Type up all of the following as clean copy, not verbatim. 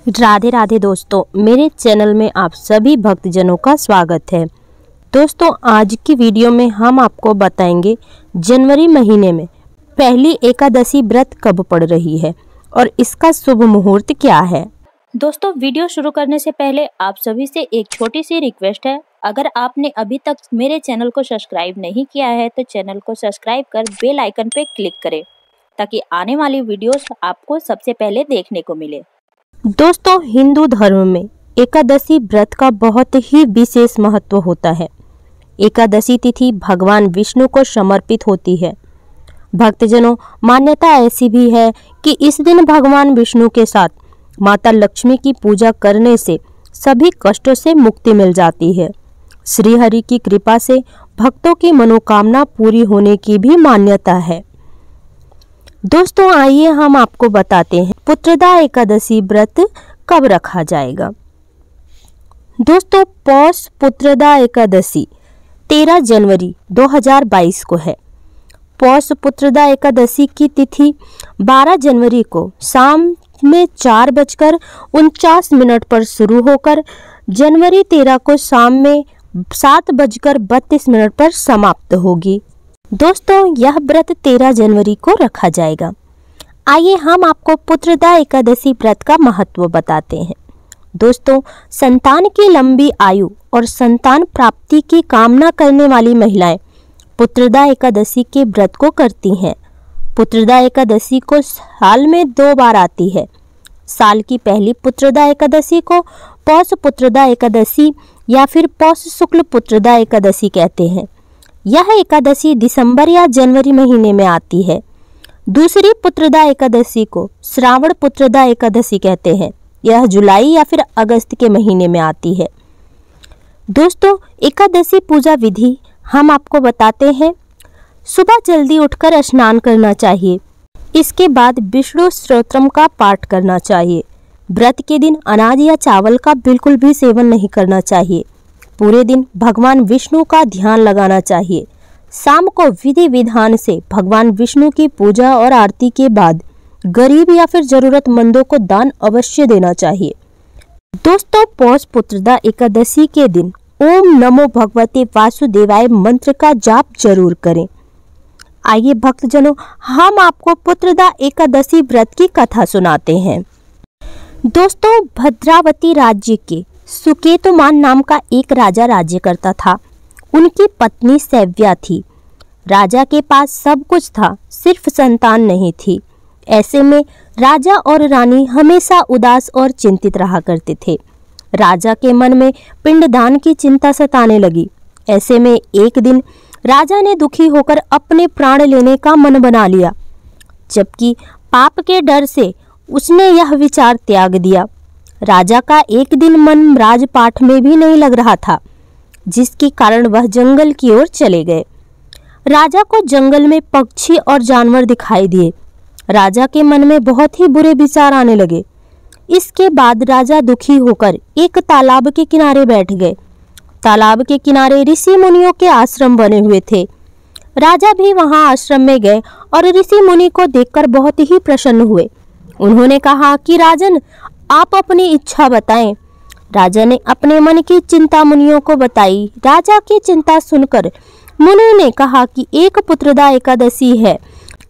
राधे राधे दोस्तों, मेरे चैनल में आप सभी भक्तजनों का स्वागत है। दोस्तों, आज की वीडियो में हम आपको बताएंगे जनवरी महीने में पहली एकादशी व्रत कब पड़ रही है और इसका शुभ मुहूर्त क्या है। दोस्तों, वीडियो शुरू करने से पहले आप सभी से एक छोटी सी रिक्वेस्ट है। अगर आपने अभी तक मेरे चैनल को सब्सक्राइब नहीं किया है तो चैनल को सब्सक्राइब कर बेल आइकन पे क्लिक करें ताकि आने वाली वीडियोस आपको सबसे पहले देखने को मिले। दोस्तों, हिंदू धर्म में एकादशी व्रत का बहुत ही विशेष महत्व होता है। एकादशी तिथि भगवान विष्णु को समर्पित होती है। भक्तजनों, मान्यता ऐसी भी है कि इस दिन भगवान विष्णु के साथ माता लक्ष्मी की पूजा करने से सभी कष्टों से मुक्ति मिल जाती है। श्री हरि की कृपा से भक्तों की मनोकामना पूरी होने की भी मान्यता है। दोस्तों, आइए हम आपको बताते हैं पुत्रदा एकादशी व्रत कब रखा जाएगा। दोस्तों, पौष पुत्रदा एकादशी 13 जनवरी 2022 को है। पौष पुत्रदा एकादशी की तिथि 12 जनवरी को शाम में 4:49 पर शुरू होकर जनवरी 13 को शाम में 7:32 पर समाप्त होगी। दोस्तों, यह व्रत 13 जनवरी को रखा जाएगा। आइए हम आपको पुत्रदा एकादशी व्रत का महत्व बताते हैं। दोस्तों, संतान की लंबी आयु और संतान प्राप्ति की कामना करने वाली महिलाएं पुत्रदा एकादशी के व्रत को करती हैं। पुत्रदा एकादशी को साल में 2 बार आती है। साल की पहली पुत्रदा एकादशी को पौष पुत्रदा एकादशी या फिर पौष शुक्ल पुत्रदा एकादशी कहते हैं। यह एकादशी दिसंबर या जनवरी महीने में आती है। दूसरी पुत्रदा एकादशी को श्रावण पुत्रदा एकादशी कहते हैं। यह जुलाई या फिर अगस्त के महीने में आती है। दोस्तों, एकादशी पूजा विधि हम आपको बताते हैं। सुबह जल्दी उठकर स्नान करना चाहिए। इसके बाद विष्णु स्तोत्रम का पाठ करना चाहिए। व्रत के दिन अनाज या चावल का बिल्कुल भी सेवन नहीं करना चाहिए। पूरे दिन भगवान विष्णु का ध्यान लगाना चाहिए। शाम को विधि विधान से भगवान विष्णु की पूजा और आरती के बाद गरीब या फिर जरूरतमंदों को दान अवश्य देना चाहिए। दोस्तों, पौष पुत्रदा एकादशी के दिन ओम नमो भगवते वासुदेवाय मंत्र का जाप जरूर करें। आइए भक्तजनों, हम आपको पुत्रदा एकादशी व्रत की कथा सुनाते हैं। दोस्तों, भद्रावती राज्य के सुकेतुमान नाम का एक राजा राज्य करता था। उनकी पत्नी सैव्या थी। राजा के पास सब कुछ था, सिर्फ संतान नहीं थी। ऐसे में राजा और रानी हमेशा उदास और चिंतित रहा करते थे। राजा के मन में पिंडदान की चिंता सताने लगी। ऐसे में एक दिन राजा ने दुखी होकर अपने प्राण लेने का मन बना लिया, जबकि पाप के डर से उसने यह विचार त्याग दिया। राजा का एक दिन मन राजपाठ में भी नहीं लग रहा था, जिसके कारण वह जंगल की ओर चले गए। राजा को जंगल में पक्षी और जानवर दिखाई दिए। राजा के मन में बहुत ही बुरे विचार आने लगे। इसके बाद राजा दुखी होकर एक तालाब के किनारे बैठ गए। तालाब के किनारे ऋषि मुनियों के आश्रम बने हुए थे। राजा भी वहां आश्रम में गए और ऋषि मुनि को देखकर बहुत ही प्रसन्न हुए। उन्होंने कहा कि राजन, आप अपनी इच्छा बताएं। राजा ने अपने मन की चिंता मुनियों को बताई। राजा की चिंता सुनकर मुनि ने कहा कि एक पुत्रदा एकादशी है।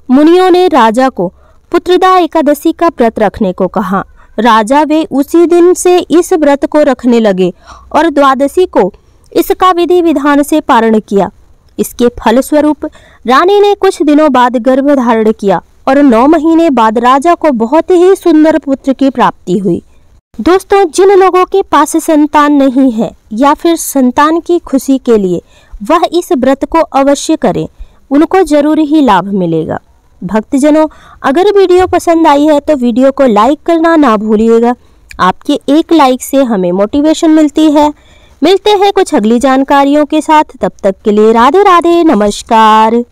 मुनियों ने राजा को पुत्रदा एकादशी का व्रत रखने को कहा। राजा वे उसी दिन से इस व्रत को रखने लगे और द्वादशी को इसका विधि विधान से पारण किया। इसके फलस्वरूप रानी ने कुछ दिनों बाद गर्भ धारण किया और 9 महीने बाद राजा को बहुत ही सुंदर पुत्र की प्राप्ति हुई। दोस्तों, जिन लोगों के पास संतान नहीं है या फिर संतान की खुशी के लिए वह इस व्रत को अवश्य करें, उनको जरूर ही लाभ मिलेगा। भक्तजनों, अगर वीडियो पसंद आई है तो वीडियो को लाइक करना ना भूलिएगा। आपके एक लाइक से हमें मोटिवेशन मिलती है। मिलते हैं कुछ अगली जानकारियों के साथ। तब तक के लिए राधे राधे, नमस्कार।